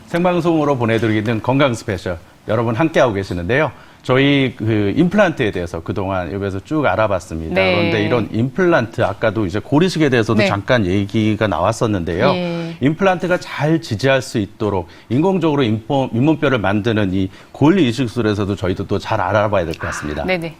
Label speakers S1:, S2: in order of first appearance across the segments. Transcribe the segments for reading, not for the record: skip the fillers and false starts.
S1: 생방송으로 보내드리는 건강 스페셜 여러분 함께하고 계시는데요. 저희 그 임플란트에 대해서 그동안 여기서 쭉 알아봤습니다.
S2: 네.
S1: 그런데 이런 임플란트 아까도 이제 고리식에 대해서도
S2: 네.
S1: 잠깐 얘기가 나왔었는데요.
S2: 예.
S1: 임플란트가 잘 지지할 수 있도록 인공적으로 잇몸뼈를 만드는 이 골리 이식술에서도 저희도 또 잘 알아봐야 될 것 같습니다.
S2: 네네.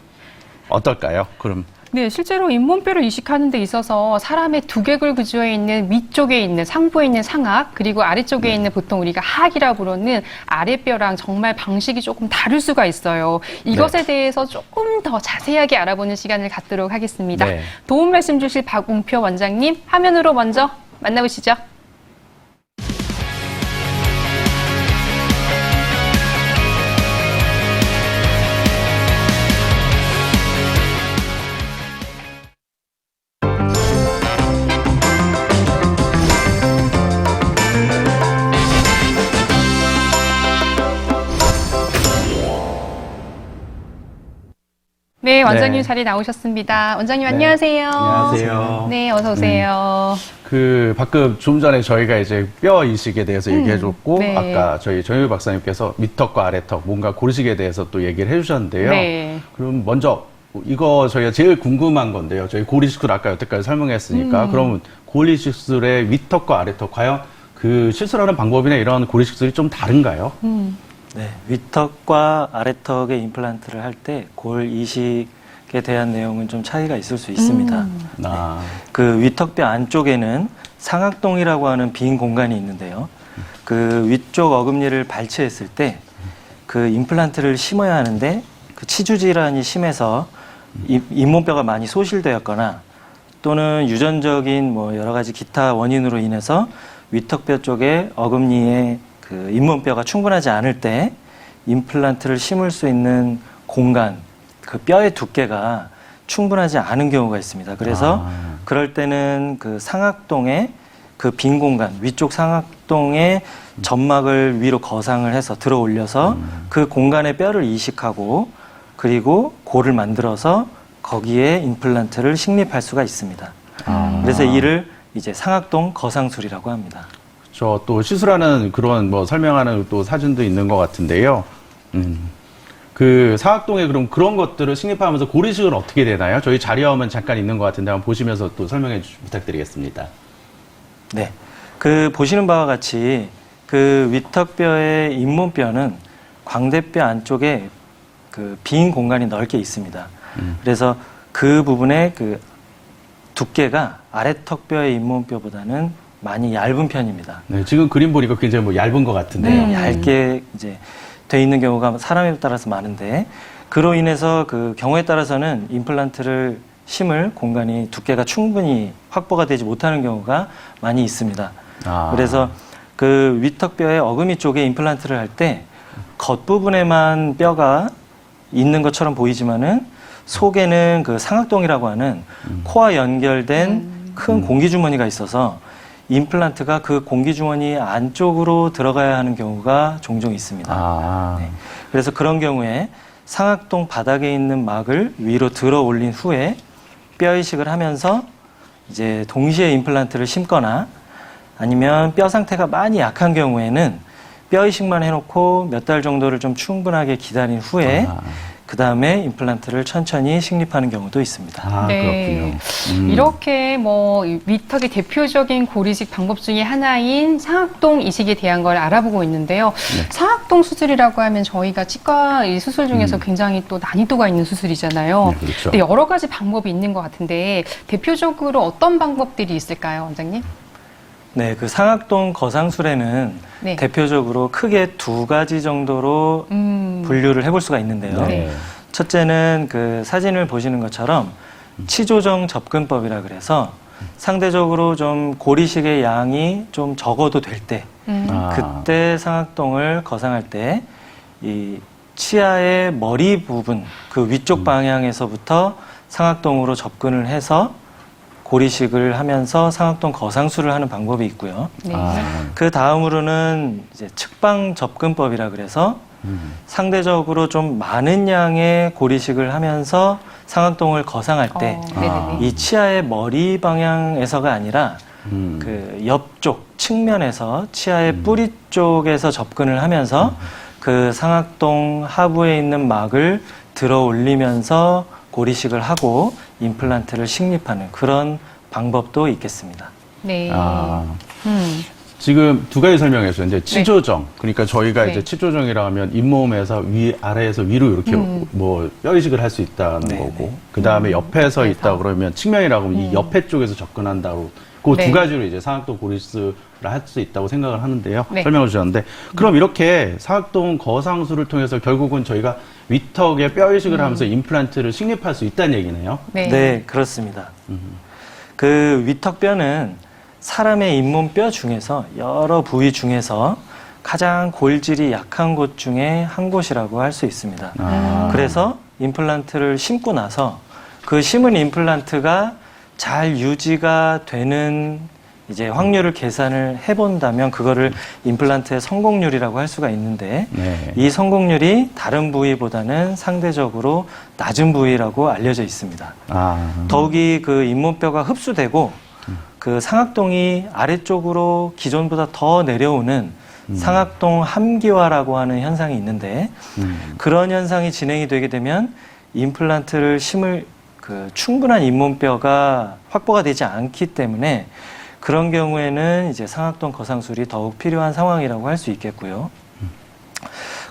S1: 어떨까요? 그럼
S2: 네, 실제로 잇몸뼈를 이식하는 데 있어서 사람의 두개골 구조에 있는 위쪽에 있는 상부에 있는 상악 그리고 아래쪽에 있는 보통 우리가 하악이라 부르는 아랫뼈랑 정말 방식이 조금 다를 수가 있어요. 이것에 대해서 조금 더 자세하게 알아보는 시간을 갖도록 하겠습니다.
S1: 네.
S2: 도움 말씀 주실 박웅표 원장님 화면으로 먼저 만나보시죠. 네, 원장님
S1: 네.
S2: 자리 나오셨습니다. 원장님
S1: 네.
S2: 안녕하세요.
S1: 안녕하세요.
S2: 네, 어서 오세요.
S1: 그 방금 좀 전에 저희가 이제 뼈 이식에 대해서 얘기해줬고
S2: 네.
S1: 아까 저희 정유 박사님께서 윗턱과 아래턱 뭔가 고리식에 대해서 또 얘기를 해주셨는데요.
S2: 네.
S1: 그럼 먼저 이거 저희가 제일 궁금한 건데요. 저희 고리식술 아까 여태까지 설명했으니까 그럼 고리식술의 윗턱과 아래턱 과연 그 시술하는 방법이나 이런 고리식술이 좀 다른가요?
S3: 네, 윗턱과 아래턱의 임플란트를 할 때 골 이식에 대한 내용은 좀 차이가 있을 수 있습니다.
S1: 아,
S3: 그 윗턱뼈 안쪽에는 상악동이라고 하는 빈 공간이 있는데요. 그 위쪽 어금니를 발치했을 때 그 임플란트를 심어야 하는데 그 치주 질환이 심해서 잇몸뼈가 많이 소실되었거나 또는 유전적인 뭐 여러 가지 기타 원인으로 인해서 윗턱뼈 쪽에 어금니에 그 잇몸뼈가 충분하지 않을 때 임플란트를 심을 수 있는 공간, 그 뼈의 두께가 충분하지 않은 경우가 있습니다. 그래서 그럴 때는 그 상악동의 그 빈 공간, 위쪽 상악동의 점막을 위로 거상을 해서 들어 올려서 그 공간에 뼈를 이식하고 그리고 골을 만들어서 거기에 임플란트를 식립할 수가 있습니다. 그래서 이를 이제 상악동 거상술이라고 합니다.
S1: 저 또 시술하는 그런 뭐 설명하는 또 사진도 있는 것 같은데요. 그 사학동에 그럼 그런 것들을 식립하면서 고리식은 어떻게 되나요? 저희 자리에 오면 잠깐 있는 것 같은데 한번 보시면서 또 설명해 부탁드리겠습니다.
S3: 네. 그 보시는 바와 같이 그 윗턱뼈의 잇몸뼈는 광대뼈 안쪽에 그 빈 공간이 넓게 있습니다. 그래서 그 부분의 그 두께가 아래턱뼈의 잇몸뼈보다는 많이 얇은 편입니다.
S1: 네, 지금 그림 보니까 굉장히 뭐 얇은 것 같은데요.
S3: 얇게 이제 돼 있는 경우가 사람에 따라서 많은데 그로 인해서 그 경우에 따라서는 임플란트를 심을 공간이 두께가 충분히 확보가 되지 못하는 경우가 많이 있습니다. 그래서 그 윗턱뼈의 어금니 쪽에 임플란트를 할 때 겉부분에만 뼈가 있는 것처럼 보이지만은 속에는 그 상악동이라고 하는 코와 연결된 큰 공기주머니가 있어서 임플란트가 그 공기주머니 안쪽으로 들어가야 하는 경우가 종종 있습니다. 네. 그래서 그런 경우에 상악동 바닥에 있는 막을 위로 들어 올린 후에 뼈 이식을 하면서 이제 동시에 임플란트를 심거나 아니면 뼈 상태가 많이 약한 경우에는 뼈 이식만 해놓고 몇 달 정도를 좀 충분하게 기다린 후에 그 다음에 임플란트를 천천히 식립하는 경우도 있습니다.
S2: 네.
S1: 그렇군요.
S2: 이렇게 뭐 윗턱의 대표적인 고리식 방법 중에 하나인 상악동 이식에 대한 걸 알아보고 있는데요.
S1: 네.
S2: 상악동 수술이라고 하면 저희가 치과 이 수술 중에서 굉장히 또 난이도가 있는 수술이잖아요.
S1: 네, 그렇죠.
S2: 근데 여러 가지 방법이 있는 것 같은데 대표적으로 어떤 방법들이 있을까요, 원장님?
S3: 네, 그 상악동 거상술에는
S2: 네.
S3: 대표적으로 크게 두 가지 정도로 분류를 해볼 수가 있는데요.
S1: 네.
S3: 첫째는 그 사진을 보시는 것처럼 치조정 접근법이라 그래서 상대적으로 좀 고리식의 양이 좀 적어도 될 때, 그때 상악동을 거상할 때 이 치아의 머리 부분, 그 위쪽 방향에서부터 상악동으로 접근을 해서 고리식을 하면서 상악동 거상술을 하는 방법이 있고요.
S2: 네.
S3: 그 다음으로는 이제 측방 접근법이라 그래서 상대적으로 좀 많은 양의 고리식을 하면서 상악동을 거상할 때 이 치아의 머리 방향에서가 아니라 그 옆쪽 측면에서 치아의 뿌리 쪽에서 접근을 하면서 그 상악동 하부에 있는 막을 들어 올리면서 고리식을 하고 임플란트를 식립하는 그런 방법도 있겠습니다.
S2: 네.
S1: 아.
S2: 음.
S1: 지금 두 가지 설명했어요. 이제 치조정. 그러니까 저희가
S2: 네.
S1: 이제 치조정이라 하면 잇몸에서 아래에서 위로 이렇게 뭐 뼈이식을 할 수 있다는
S3: 네,
S1: 거고.
S3: 네.
S1: 그 다음에 옆에서
S2: 그래서.
S1: 있다 그러면 측면이라고 하면 이 옆에 쪽에서 접근한다고. 그 두
S2: 네.
S1: 가지로 이제 상악동 고리스를 할 수 있다고 생각을 하는데요.
S2: 네.
S1: 설명을 주셨는데. 그럼 이렇게 상악동 거상술을 통해서 결국은 저희가 위턱에 뼈이식을 하면서 임플란트를 식립할 수 있다는 얘기네요.
S2: 네.
S3: 네, 그렇습니다. 그 위턱뼈는 사람의 잇몸뼈 중에서 여러 부위 중에서 가장 골질이 약한 곳 중에 한 곳이라고 할 수 있습니다.
S1: 아.
S3: 그래서 임플란트를 심고 나서 그 심은 임플란트가 잘 유지가 되는 이제 확률을 계산을 해본다면 그거를 임플란트의 성공률이라고 할 수가 있는데
S1: 네.
S3: 이 성공률이 다른 부위보다는 상대적으로 낮은 부위라고 알려져 있습니다.
S1: 아.
S3: 더욱이 그 잇몸뼈가 흡수되고 그 상악동이 아래쪽으로 기존보다 더 내려오는 상악동 함기화라고 하는 현상이 있는데 그런 현상이 진행이 되게 되면 임플란트를 심을 그 충분한 잇몸뼈가 확보가 되지 않기 때문에 그런 경우에는 이제 상악동 거상술이 더욱 필요한 상황이라고 할 수 있겠고요.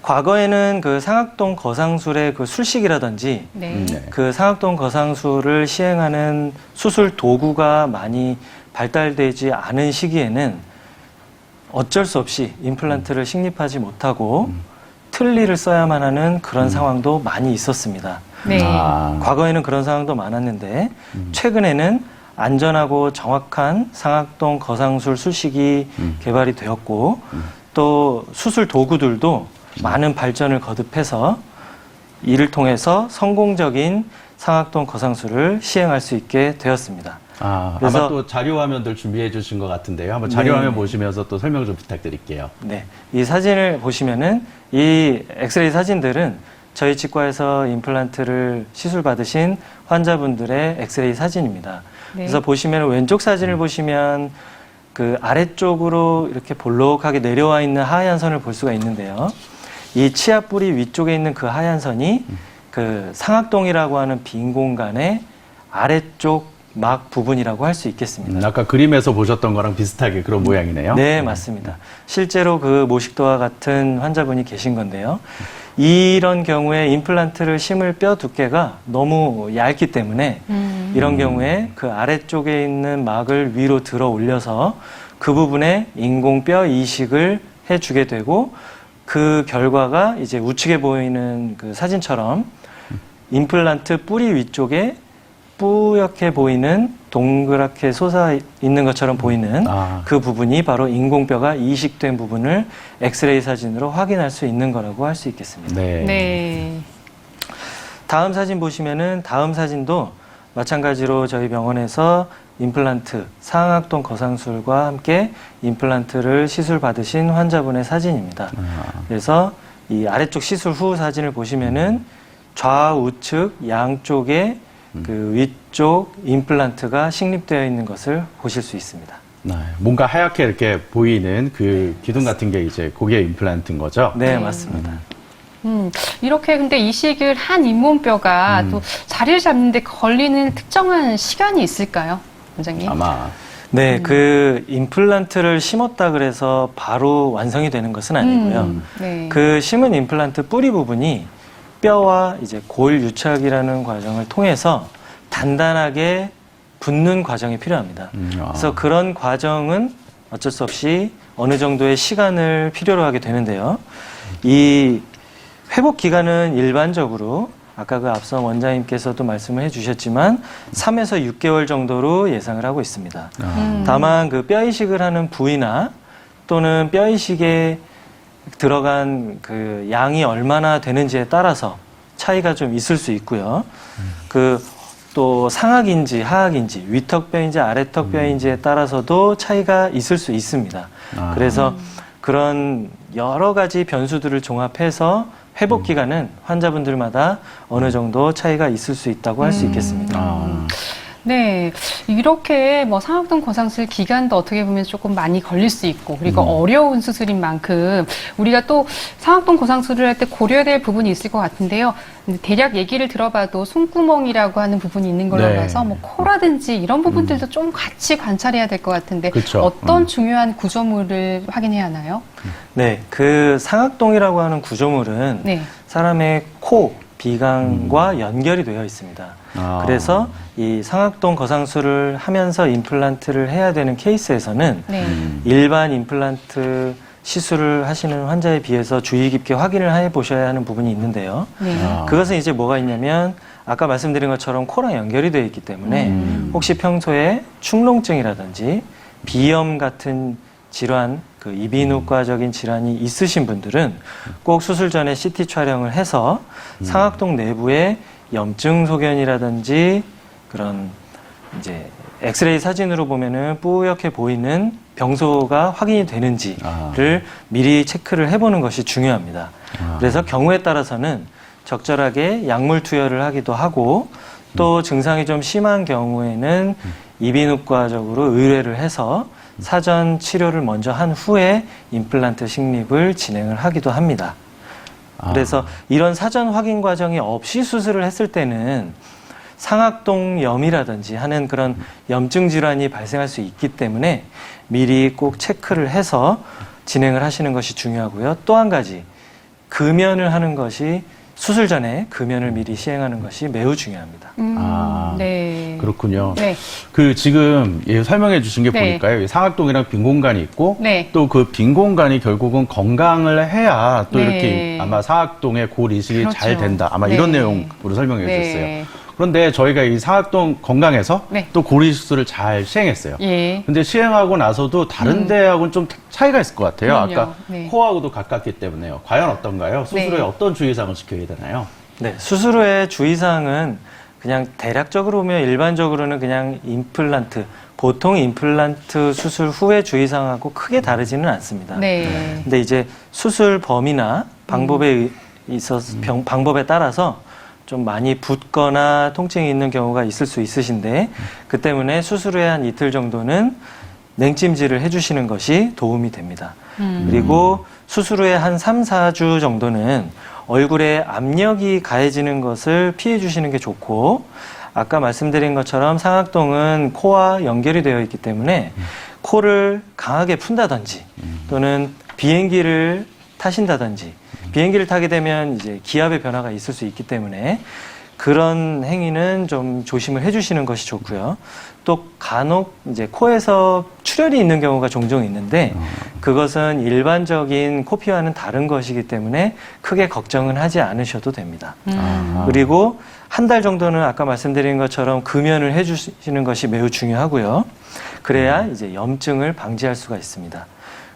S3: 과거에는 그 상악동 거상술의 그 술식이라든지
S2: 네.
S1: 네.
S3: 그 상악동 거상술을 시행하는 수술 도구가 많이 발달되지 않은 시기에는 어쩔 수 없이 임플란트를 식립하지 못하고 틀니를 써야만 하는 그런 상황도 많이 있었습니다.
S2: 네.
S1: 아.
S3: 과거에는 그런 상황도 많았는데 최근에는 안전하고 정확한 상악동 거상술 술식이 개발이 되었고 또 수술 도구들도 많은 발전을 거듭해서 이를 통해서 성공적인 상악동 거상술을 시행할 수 있게 되었습니다.
S1: 아,
S3: 그래서-
S1: 아마 또 자료 화면들 준비해 주신 것 같은데요. 한번 자료
S3: 네.
S1: 화면 보시면서 또 설명 좀 부탁드릴게요.
S3: 네, 이 사진을 보시면은 이 엑스레이 사진들은 저희 치과에서 임플란트를 시술 받으신 환자분들의 엑스레이 사진입니다.
S2: 네.
S3: 그래서 보시면 왼쪽 사진을 보시면 그 아래쪽으로 이렇게 볼록하게 내려와 있는 하얀 선을 볼 수가 있는데요. 이 치아 뿌리 위쪽에 있는 그 하얀 선이 그 상악동이라고 하는 빈 공간의 아래쪽 막 부분이라고 할 수 있겠습니다.
S1: 아까 그림에서 보셨던 거랑 비슷하게 그런 모양이네요.
S3: 네, 맞습니다. 실제로 그 모식도와 같은 환자분이 계신 건데요. 이런 경우에 임플란트를 심을 뼈 두께가 너무 얇기 때문에 이런 경우에 그 아래쪽에 있는 막을 위로 들어 올려서 그 부분에 인공뼈 이식을 해주게 되고 그 결과가 이제 우측에 보이는 그 사진처럼 임플란트 뿌리 위쪽에 뿌옇게 보이는 동그랗게 솟아 있는 것처럼 보이는
S1: 아.
S3: 그 부분이 바로 인공뼈가 이식된 부분을 엑스레이 사진으로 확인할 수 있는 거라고 할 수 있겠습니다.
S1: 네.
S2: 네.
S3: 다음 사진 보시면은 다음 사진도 마찬가지로 저희 병원에서 임플란트 상악동 거상술과 함께 임플란트를 시술 받으신 환자분의 사진입니다. 그래서 이 아래쪽 시술 후 사진을 보시면은 좌우측 양쪽에 그 위쪽 임플란트가 식립되어 있는 것을 보실 수 있습니다.
S1: 네, 뭔가 하얗게 이렇게 보이는 그 기둥 같은 게 이제 고기의 임플란트인 거죠?
S3: 네, 맞습니다.
S2: 이렇게 근데 이식을 한 잇몸뼈가 또 자리를 잡는데 걸리는 특정한 시간이 있을까요, 원장님?
S1: 아마.
S3: 네, 그 임플란트를 심었다 그래서 바로 완성이 되는 것은 아니고요.
S2: 네.
S3: 그 심은 임플란트 뿌리 부분이 뼈와 이제 골 유착이라는 과정을 통해서 단단하게 붙는 과정이 필요합니다.
S1: 아.
S3: 그래서 그런 과정은 어쩔 수 없이 어느 정도의 시간을 필요로 하게 되는데요. 이 회복 기간은 일반적으로 아까 그 앞서 원장님께서도 말씀을 해주셨지만 3에서 6개월 정도로 예상을 하고 있습니다. 다만 그 뼈 이식을 하는 부위나 또는 뼈 이식에 들어간 그 양이 얼마나 되는지에 따라서 차이가 좀 있을 수 있고요. 그 또 상악인지 하악인지 위턱뼈인지 아래턱뼈인지에 따라서도 차이가 있을 수 있습니다.
S1: 아.
S3: 그래서 그런 여러 가지 변수들을 종합해서 회복 기간은 환자분들마다 어느 정도 차이가 있을 수 있다고 할 수 있겠습니다.
S1: 아.
S2: 네, 이렇게 뭐 상악동 거상술 기간도 어떻게 보면 조금 많이 걸릴 수 있고, 그리고 어려운 수술인 만큼 우리가 또 상악동 거상술을 할 때 고려해야 될 부분이 있을 것 같은데요. 대략 얘기를 들어봐도 숨구멍이라고 하는 부분이 있는 걸로
S1: 네.
S2: 봐서 뭐 코라든지 이런 부분들도 좀 같이 관찰해야 될 것 같은데
S1: 그쵸.
S2: 어떤 중요한 구조물을 확인해야 하나요?
S3: 네, 그 상악동이라고 하는 구조물은
S2: 네.
S3: 사람의 코, 비강과 연결이 되어 있습니다.
S1: 아.
S3: 그래서 이 상악동 거상술을 하면서 임플란트를 해야 되는 케이스에서는
S2: 네.
S3: 일반 임플란트 시술을 하시는 환자에 비해서 주의 깊게 확인을 해 보셔야 하는 부분이 있는데요.
S2: 네.
S1: 아.
S3: 그것은 이제 뭐가 있냐면 아까 말씀드린 것처럼 코랑 연결이 되어 있기 때문에 혹시 평소에 축농증이라든지 비염 같은 질환, 그 이비인후과적인 질환이 있으신 분들은 꼭 수술 전에 CT 촬영을 해서 상악동 내부에 염증 소견이라든지 그런 이제 엑스레이 사진으로 보면은 뿌옇게 보이는 병소가 확인이 되는지를 미리 체크를 해보는 것이 중요합니다. 그래서 경우에 따라서는 적절하게 약물 투여를 하기도 하고 또 증상이 좀 심한 경우에는 이비인후과적으로 의뢰를 해서 사전 치료를 먼저 한 후에 임플란트 식립을 진행을 하기도 합니다. 그래서 이런 사전 확인 과정이 없이 수술을 했을 때는 상악동염이라든지 하는 그런 염증 질환이 발생할 수 있기 때문에 미리 꼭 체크를 해서 진행을 하시는 것이 중요하고요. 또 한 가지, 금연을 하는 것이 수술 전에 금연을 미리 시행하는 것이 매우 중요합니다.
S2: 네.
S1: 그렇군요.
S2: 네.
S1: 그 지금 설명해 주신 게
S2: 네.
S1: 보니까요. 이 상악동이랑 빈 공간이 있고
S2: 네.
S1: 또 그 빈 공간이 결국은 건강을 해야 또
S2: 네.
S1: 이렇게 아마 상악동의 골 이식이
S2: 그렇죠.
S1: 잘 된다. 아마
S2: 네.
S1: 이런 내용으로 설명해
S2: 네.
S1: 주셨어요. 그런데 저희가 이 상악동 건강에서
S2: 네.
S1: 또 골 이식술을 잘 시행했어요.
S2: 예.
S1: 근데 시행하고 나서도 다른 데하고는 좀 차이가 있을 것 같아요.
S2: 그럼요.
S1: 아까
S2: 네.
S1: 코하고도 가깝기 때문에요. 과연 어떤가요? 수술에
S2: 네.
S1: 어떤 주의사항을 지켜야 되나요?
S3: 네, 수술 후에 주의사항은 그냥 대략적으로 보면 일반적으로는 그냥 임플란트, 보통 임플란트 수술 후에 주의사항하고 크게 다르지는 않습니다.
S2: 네.
S3: 근데 이제 수술 범위나 방법에 방법에 따라서 좀 많이 붓거나 통증이 있는 경우가 있을 수 있으신데 그 때문에 수술 후에 한 이틀 정도는 냉찜질을 해주시는 것이 도움이 됩니다. 그리고 수술 후에 한 3, 4주 정도는 얼굴에 압력이 가해지는 것을 피해 주시는 게 좋고 아까 말씀드린 것처럼 상악동은 코와 연결이 되어 있기 때문에 코를 강하게 푼다든지 또는 비행기를 타신다든지 비행기를 타게 되면 이제 기압의 변화가 있을 수 있기 때문에 그런 행위는 좀 조심을 해주시는 것이 좋고요. 또 간혹 이제 코에서 출혈이 있는 경우가 종종 있는데 그것은 일반적인 코피와는 다른 것이기 때문에 크게 걱정은 하지 않으셔도 됩니다. 그리고 한 달 정도는 아까 말씀드린 것처럼 금연을 해주시는 것이 매우 중요하고요. 그래야 이제 염증을 방지할 수가 있습니다.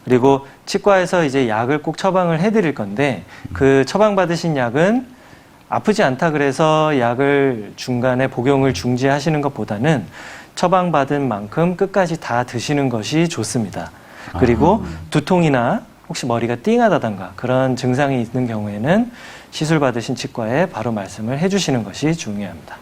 S3: 그리고 치과에서 이제 약을 꼭 처방을 해드릴 건데 그 처방받으신 약은 아프지 않다 그래서 약을 중간에 복용을 중지하시는 것보다는 처방받은 만큼 끝까지 다 드시는 것이 좋습니다. 그리고 두통이나 혹시 머리가 띵하다던가 그런 증상이 있는 경우에는 시술 받으신 치과에 바로 말씀을 해주시는 것이 중요합니다.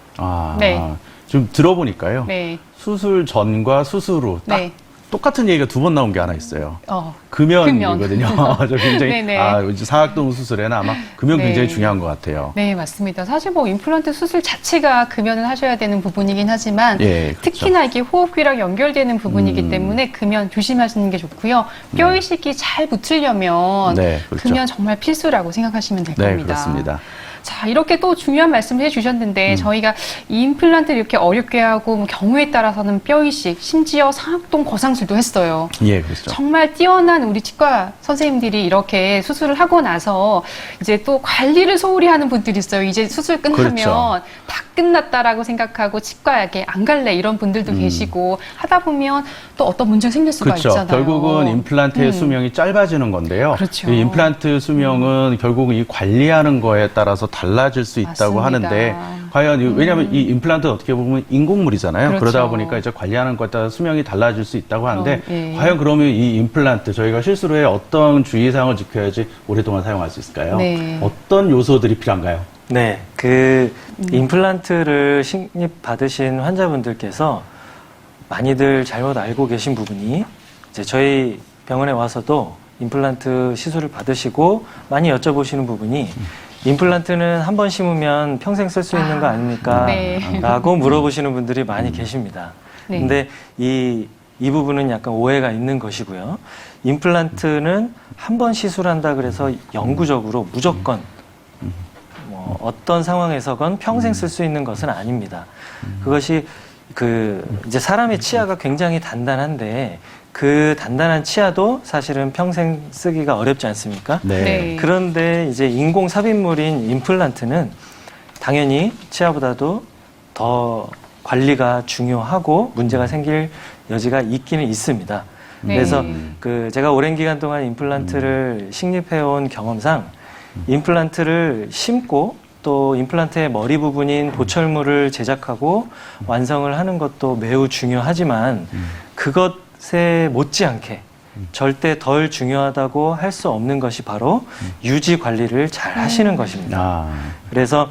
S2: 네.
S1: 좀 들어보니까요.
S2: 네.
S1: 수술 전과 수술 후 딱
S2: 네.
S1: 똑같은 얘기가 두 번 나온 게 하나 있어요.
S2: 어.
S1: 금연이거든요. 저 굉장히
S2: 네네.
S1: 이제 상악동 수술에는 아마 금연
S2: 네.
S1: 굉장히 중요한 것 같아요.
S2: 네, 맞습니다. 사실 뭐 임플란트 수술 자체가 금연을 하셔야 되는 부분이긴 하지만
S1: 예, 그렇죠.
S2: 특히나 이게 호흡기랑 연결되는 부분이기 때문에 금연 조심하시는 게 좋고요. 뼈 이식이 잘 붙으려면
S1: 네, 그렇죠.
S2: 금연 정말 필수라고 생각하시면 될
S1: 네,
S2: 겁니다.
S1: 그렇습니다.
S2: 자, 이렇게 또 중요한 말씀을 해주셨는데 저희가 이 임플란트를 이렇게 어렵게 하고 뭐 경우에 따라서는 뼈 이식, 심지어 상악동 거상술도 했어요.
S1: 예, 그렇죠.
S2: 정말 뛰어난 우리 치과 선생님들이 이렇게 수술을 하고 나서 이제 또 관리를 소홀히 하는 분들이 있어요. 이제 수술 끝나면
S1: 그렇죠.
S2: 다 끝났다라고 생각하고 치과에 안 갈래 이런 분들도 계시고 하다 보면 또 어떤 문제가 생길 수가
S1: 그렇죠.
S2: 있잖아요.
S1: 결국은 임플란트의 수명이 짧아지는 건데요.
S2: 그렇죠.
S1: 이 임플란트 수명은 결국은 이 관리하는 거에 따라서 달라질 수 있다고
S2: 맞습니다.
S1: 하는데 과연 왜냐하면 이 임플란트는 어떻게 보면 인공물이잖아요.
S2: 그렇죠.
S1: 그러다 보니까 이제 관리하는 것에 따라 수명이 달라질 수 있다고 하는데
S2: 예.
S1: 과연 그러면 이 임플란트 저희가 실수로 해 어떤 주의사항을 지켜야지 오랫동안 사용할 수 있을까요?
S2: 네.
S1: 어떤 요소들이 필요한가요?
S3: 네, 그 임플란트를 식립받으신 환자분들께서 많이들 잘못 알고 계신 부분이 이제 저희 병원에 와서도 임플란트 시술을 받으시고 많이 여쭤보시는 부분이 임플란트는 한 번 심으면 평생 쓸 수 있는 거 아닙니까?
S2: 네.
S3: 라고 물어보시는 분들이 많이 계십니다.
S2: 네.
S3: 근데 이 부분은 약간 오해가 있는 것이고요. 임플란트는 한 번 시술한다 그래서 영구적으로 무조건 뭐 어떤 상황에서건 평생 쓸 수 있는 것은 아닙니다. 그것이 이제 사람의 치아가 굉장히 단단한데 그 단단한 치아도 사실은 평생 쓰기가 어렵지 않습니까?
S2: 네.
S3: 그런데 이제 인공 삽입물인 임플란트는 당연히 치아보다도 더 관리가 중요하고 문제가 생길 여지가 있기는 있습니다.
S2: 네.
S3: 그래서 제가 오랜 기간 동안 임플란트를 식립해온 경험상 임플란트를 심고 또 임플란트의 머리 부분인 보철물을 제작하고 완성을 하는 것도 매우 중요하지만 그것에 못지않게 절대 덜 중요하다고 할 수 없는 것이 바로 유지 관리를 잘 하시는 것입니다.
S1: 아,
S3: 그래서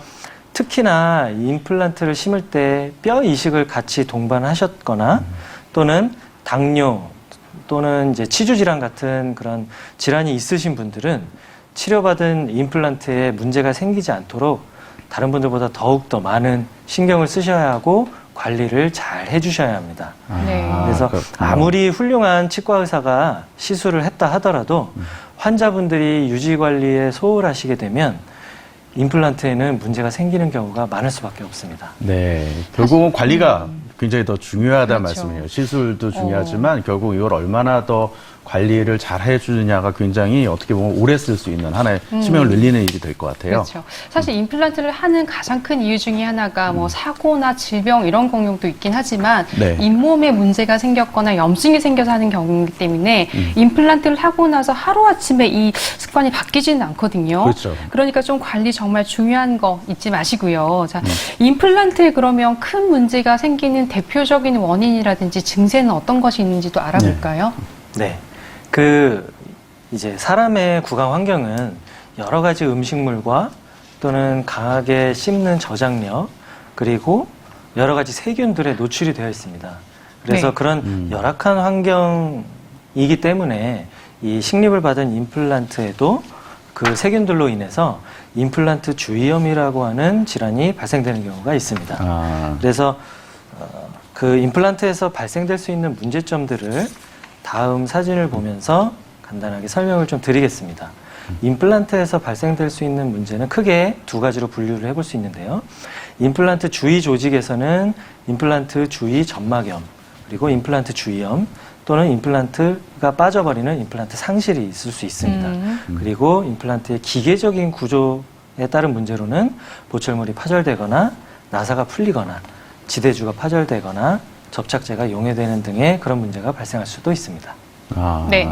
S3: 특히나 이 임플란트를 심을 때 뼈 이식을 같이 동반하셨거나 또는 당뇨 또는 이제 치주 질환 같은 그런 질환이 있으신 분들은 치료받은 임플란트에 문제가 생기지 않도록 다른 분들보다 더욱 더 많은 신경을 쓰셔야 하고 관리를 잘 해주셔야 합니다.
S2: 네.
S3: 그래서
S1: 그렇군요.
S3: 아무리 훌륭한 치과 의사가 시술을 했다 하더라도 환자분들이 유지 관리에 소홀하시게 되면 임플란트에는 문제가 생기는 경우가 많을 수밖에 없습니다.
S1: 네. 결국은 관리가 굉장히 더 중요하다는
S2: 그렇죠.
S1: 말씀이에요. 시술도 중요하지만 결국 이걸 얼마나 더 관리를 잘 해주느냐가 굉장히 어떻게 보면 오래 쓸 수 있는 하나의 수명을 늘리는 일이 될 것 같아요.
S2: 그렇죠. 사실 임플란트를 하는 가장 큰 이유 중에 하나가 뭐 사고나 질병 이런 경우도 있긴 하지만
S1: 네.
S2: 잇몸에 문제가 생겼거나 염증이 생겨서 하는 경우이기 때문에 임플란트를 하고 나서 하루아침에 이 습관이 바뀌지는 않거든요.
S1: 그렇죠.
S2: 그러니까 좀 관리 정말 중요한 거 잊지 마시고요. 자, 임플란트에 그러면 큰 문제가 생기는 대표적인 원인이라든지 증세는 어떤 것이 있는지도 알아볼까요?
S3: 네. 이제 사람의 구강 환경은 여러 가지 음식물과 또는 강하게 씹는 저장력 그리고 여러 가지 세균들에 노출이 되어 있습니다. 그래서
S2: 네.
S3: 그런 열악한 환경이기 때문에 이 식립을 받은 임플란트에도 그 세균들로 인해서 임플란트 주위염이라고 하는 질환이 발생되는 경우가 있습니다.
S1: 아,
S3: 그래서 그 임플란트에서 발생될 수 있는 문제점들을 다음 사진을 보면서 간단하게 설명을 좀 드리겠습니다. 임플란트에서 발생될 수 있는 문제는 크게 두 가지로 분류를 해볼 수 있는데요. 임플란트 주위 조직에서는 임플란트 주위 점막염, 그리고 임플란트 주위염, 또는 임플란트가 빠져버리는 임플란트 상실이 있을 수 있습니다. 그리고 임플란트의 기계적인 구조에 따른 문제로는 보철물이 파절되거나 나사가 풀리거나 지대주가 파절되거나 접착제가 용해되는 등의 그런 문제가 발생할 수도 있습니다.
S1: 아.
S2: 네.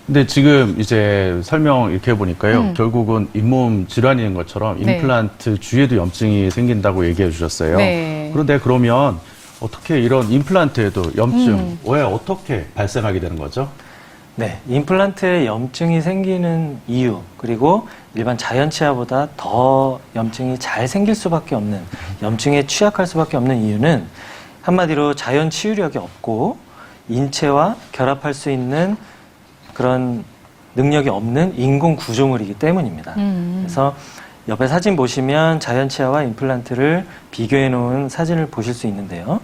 S1: 근데 지금 이제 설명 이렇게 해보니까요. 결국은 잇몸 질환인 것처럼
S2: 네.
S1: 임플란트 주위에도 염증이 생긴다고 얘기해 주셨어요.
S2: 네.
S1: 그런데 그러면 어떻게 이런 임플란트에도 염증, 왜 어떻게 발생하게 되는 거죠?
S3: 네, 임플란트에 염증이 생기는 이유, 그리고 일반 자연 치아보다 더 염증이 잘 생길 수밖에 없는, 염증에 취약할 수밖에 없는 이유는 한마디로 자연 치유력이 없고 인체와 결합할 수 있는 그런 능력이 없는 인공 구조물이기 때문입니다. 그래서 옆에 사진 보시면 자연 치아와 임플란트를 비교해 놓은 사진을 보실 수 있는데요.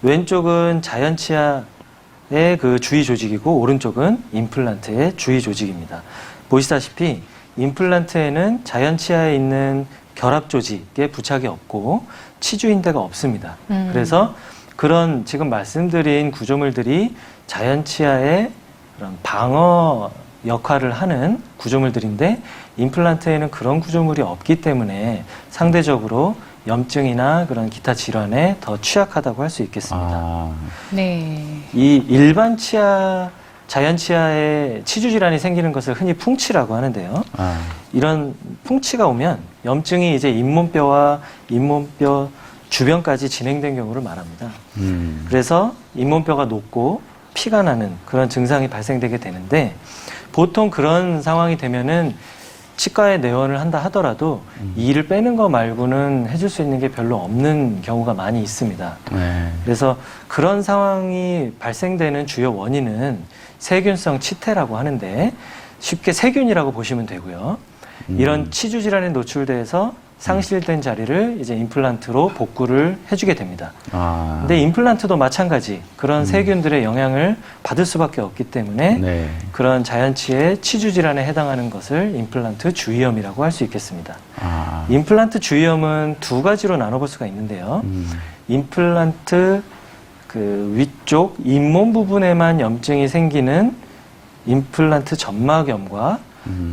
S3: 왼쪽은 자연 치아의 그 주위 조직이고 오른쪽은 임플란트의 주위 조직입니다. 보시다시피 임플란트에는 자연 치아에 있는 결합 조직에 부착이 없고 치주인대가 없습니다. 그래서 그런 지금 말씀드린 구조물들이 자연 치아의 그런 방어 역할을 하는 구조물들인데 임플란트에는 그런 구조물이 없기 때문에 상대적으로 염증이나 그런 기타 질환에 더 취약하다고 할 수 있겠습니다.
S1: 아,
S2: 네.
S3: 이 일반 치아, 자연 치아에 치주 질환이 생기는 것을 흔히 풍치라고 하는데요.
S1: 아,
S3: 이런 풍치가 오면 염증이 이제 잇몸뼈와 잇몸뼈 주변까지 진행된 경우를 말합니다. 그래서 잇몸뼈가 녹고 피가 나는 그런 증상이 발생되게 되는데 보통 그런 상황이 되면은 치과에 내원을 한다 하더라도 이를 빼는 거 말고는 해줄 수 있는 게 별로 없는 경우가 많이 있습니다.
S1: 네.
S3: 그래서 그런 상황이 발생되는 주요 원인은 세균성 치태라고 하는데 쉽게 세균이라고 보시면 되고요. 이런 치주 질환에 노출돼서 상실된 자리를 이제 임플란트로 복구를 해주게 됩니다.
S1: 아.
S3: 근데 임플란트도 마찬가지 그런 세균들의 영향을 받을 수밖에 없기 때문에
S1: 네.
S3: 그런 자연치의 치주 질환에 해당하는 것을 임플란트 주위염이라고 할 수 있겠습니다.
S1: 아.
S3: 임플란트 주위염은 두 가지로 나눠볼 수가 있는데요. 임플란트 그 위쪽 잇몸 부분에만 염증이 생기는 임플란트 점막염과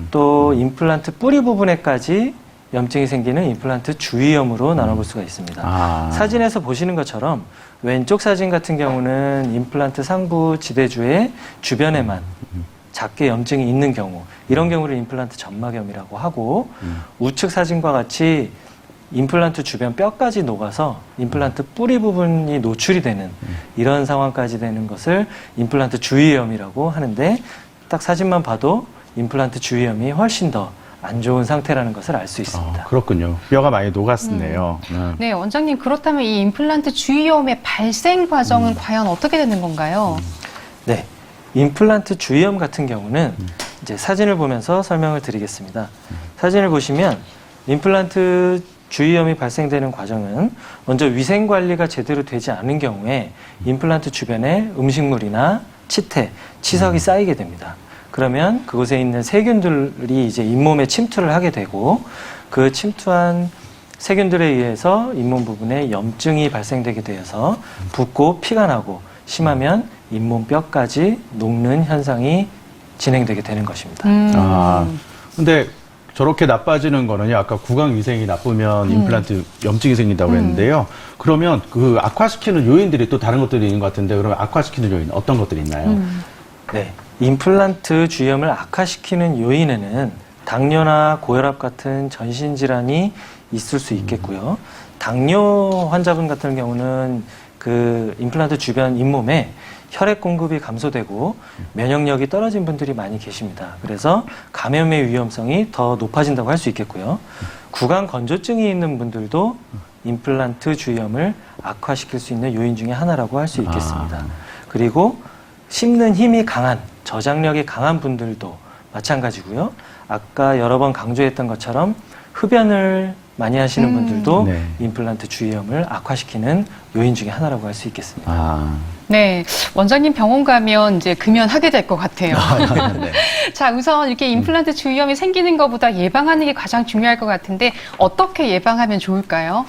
S3: 또 임플란트 뿌리 부분에까지 염증이 생기는 임플란트 주위염으로 나눠볼 수가 있습니다.
S1: 아.
S3: 사진에서 보시는 것처럼 왼쪽 사진 같은 경우는 임플란트 상부 지대주의 주변에만 작게 염증이 있는 경우, 이런 경우를 임플란트 점막염이라고 하고 우측 사진과 같이 임플란트 주변 뼈까지 녹아서 임플란트 뿌리 부분이 노출이 되는 이런 상황까지 되는 것을 임플란트 주위염이라고 하는데, 딱 사진만 봐도 임플란트 주위염이 훨씬 더 안 좋은 상태라는 것을 알 수 있습니다.
S1: 그렇군요. 뼈가 많이 녹았네요.
S2: 네, 원장님, 그렇다면 이 임플란트 주위염의 발생 과정은 과연 어떻게 되는 건가요?
S3: 네, 임플란트 주위염 같은 경우는 이제 사진을 보면서 설명을 드리겠습니다. 사진을 보시면 임플란트 주위염이 발생되는 과정은 먼저 위생 관리가 제대로 되지 않은 경우에 임플란트 주변에 음식물이나 치태, 치석이 쌓이게 됩니다. 그러면 그곳에 있는 세균들이 이제 잇몸에 침투를 하게 되고, 그 침투한 세균들에 의해서 잇몸 부분에 염증이 발생되게 되어서 붓고 피가 나고 심하면 잇몸 뼈까지 녹는 현상이 진행되게 되는 것입니다.
S1: 아. 근데 저렇게 나빠지는 거는요, 아까 구강 위생이 나쁘면 임플란트 염증이 생긴다고 했는데요. 그러면 그 악화시키는 요인들이 또 다른 것들이 있는 것 같은데, 그러면 악화시키는 요인 어떤 것들이 있나요?
S3: 네, 임플란트 주위염을 악화시키는 요인에는 당뇨나 고혈압 같은 전신질환이 있을 수 있겠고요. 당뇨 환자분 같은 경우는 그 임플란트 주변 잇몸에 혈액 공급이 감소되고 면역력이 떨어진 분들이 많이 계십니다. 그래서 감염의 위험성이 더 높아진다고 할 수 있겠고요. 구강 건조증이 있는 분들도 임플란트 주위염을 악화시킬 수 있는 요인 중에 하나라고 할 수 있겠습니다. 그리고 씹는 힘이 강한, 저장력이 강한 분들도 마찬가지고요. 아까 여러 번 강조했던 것처럼 흡연을 많이 하시는 분들도
S1: 네.
S3: 임플란트 주위염을 악화시키는 요인 중에 하나라고 할 수 있겠습니다.
S1: 아.
S2: 네, 원장님 병원 가면 이제 금연하게 될 것 같아요.
S1: 네.
S2: 자, 우선 이렇게 임플란트 주위염이 생기는 것보다 예방하는 게 가장 중요할 것 같은데 어떻게 예방하면 좋을까요?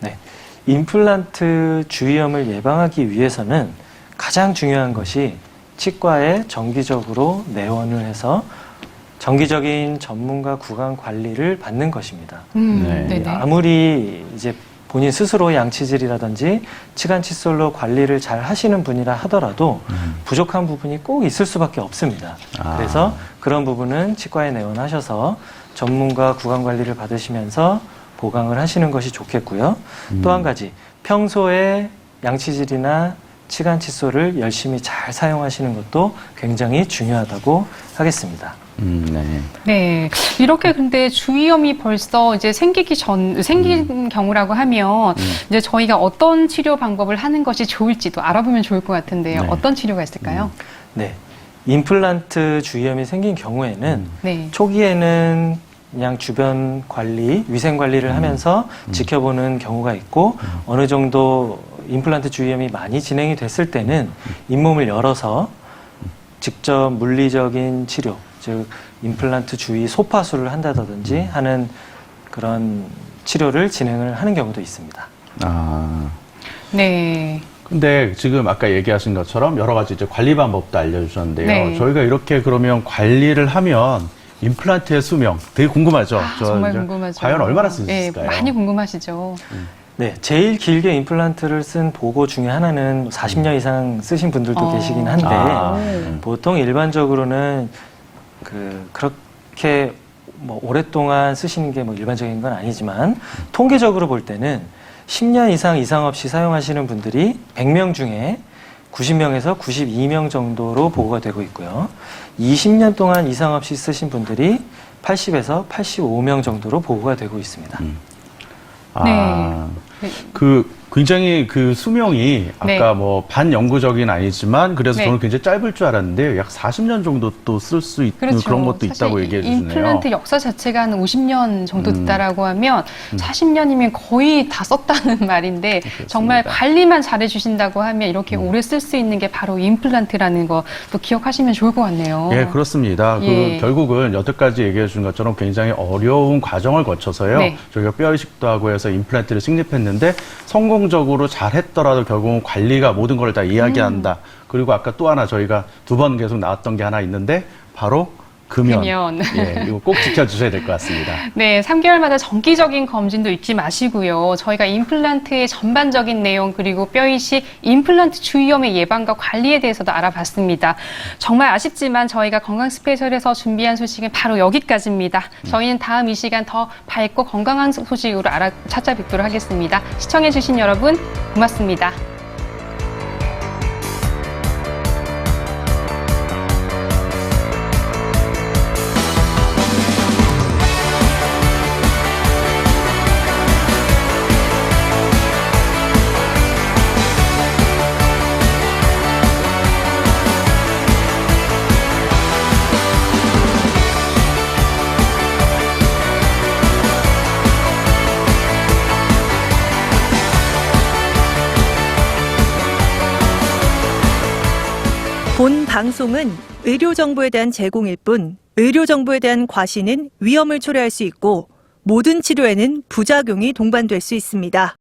S3: 네, 임플란트 주위염을 예방하기 위해서는 가장 중요한 것이 치과에 정기적으로 내원을 해서 정기적인 전문가 구강 관리를 받는 것입니다.
S1: 네.
S2: 네네.
S3: 아무리 이제 본인 스스로 양치질이라든지 치간 칫솔로 관리를 잘 하시는 분이라 하더라도 부족한 부분이 꼭 있을 수밖에 없습니다.
S1: 아.
S3: 그래서 그런 부분은 치과에 내원하셔서 전문가 구강 관리를 받으시면서 보강을 하시는 것이 좋겠고요. 또 한 가지, 평소에 양치질이나 치간 칫솔을 열심히 잘 사용하시는 것도 굉장히 중요하다고 하겠습니다.
S1: 네.
S2: 네. 이렇게 근데 주위염이 벌써 이제 생긴 경우라고 하면 이제 저희가 어떤 치료 방법을 하는 것이 좋을지도 알아보면 좋을 것 같은데요.
S1: 네.
S2: 어떤 치료가 있을까요?
S3: 네. 임플란트 주위염이 생긴 경우에는
S2: 네.
S3: 초기에는 그냥 주변 관리, 위생 관리를 하면서 지켜보는 경우가 있고, 어느 정도 임플란트 주위염이 많이 진행이 됐을 때는 잇몸을 열어서 직접 물리적인 치료, 즉 임플란트 주위 소파수를 한다든지 하는 그런 치료를 진행을 하는 경우도 있습니다.
S1: 아.
S2: 네.
S1: 근데 지금 아까 얘기하신 것처럼 여러 가지 이제 관리 방법도 알려주셨는데요.
S2: 네.
S1: 저희가 이렇게 그러면 관리를 하면 임플란트의 수명 되게 궁금하죠.
S2: 정말
S1: 이제
S2: 궁금하죠.
S1: 과연 얼마나 쓸 수
S2: 네,
S1: 있을까요?
S2: 많이 궁금하시죠.
S3: 네, 제일 길게 임플란트를 쓴 보고 중에 하나는 40년 이상 쓰신 분들도 계시긴 한데,
S1: 아.
S3: 보통 일반적으로는 그렇게 뭐 오랫동안 쓰시는 게 뭐 일반적인 건 아니지만, 통계적으로 볼 때는 10년 이상 없이 사용하시는 분들이 100명 중에 90명에서 92명 정도로 보고가 되고 있고요. 20년 동안 이상 없이 쓰신 분들이 80에서 85명 정도로 보고가 되고 있습니다.
S1: 아,
S2: 네.
S1: 굉장히 그 수명이 아까
S2: 네.
S1: 뭐 반영구적인 아니지만 그래서
S2: 네.
S1: 저는 굉장히 짧을 줄 알았는데 약 40년 정도 또 쓸 수 있는
S2: 그렇죠.
S1: 그런 것도 있다고
S2: 사실
S1: 얘기해 주시네요.
S2: 임플란트 역사 자체가 한 50년 정도 됐다라고 하면 40년이면 거의 다 썼다는 말인데 정말 관리만 잘해 주신다고 하면 이렇게 오래 쓸 수 있는 게 바로 임플란트라는 거 또 기억하시면 좋을 것 같네요.
S1: 예, 그렇습니다.
S2: 예.
S1: 결국은 여태까지 얘기해 준 것처럼 굉장히 어려운 과정을 거쳐서요.
S2: 네.
S1: 저희가 뼈 이식도 하고 해서 임플란트를 식립했는데 성공적으로 잘했더라도 결국은 관리가 모든 걸 다 이야기한다. 그리고 아까 또 하나 저희가 2번 계속 나왔던 게 하나 있는데 바로 금연. 예, 이거 꼭 지켜주셔야 될 것 같습니다.
S2: 네, 3개월마다 정기적인 검진도 잊지 마시고요. 저희가 임플란트의 전반적인 내용 그리고 뼈 이식, 임플란트 주위염의 예방과 관리에 대해서도 알아봤습니다. 정말 아쉽지만 저희가 건강 스페셜에서 준비한 소식은 바로 여기까지입니다. 저희는 다음 이 시간 더 밝고 건강한 소식으로 찾아뵙도록 하겠습니다. 시청해주신 여러분 고맙습니다.
S4: 본 방송은 의료 정보에 대한 제공일 뿐 의료 정보에 대한 과시는 위험을 초래할 수 있고 모든 치료에는 부작용이 동반될 수 있습니다.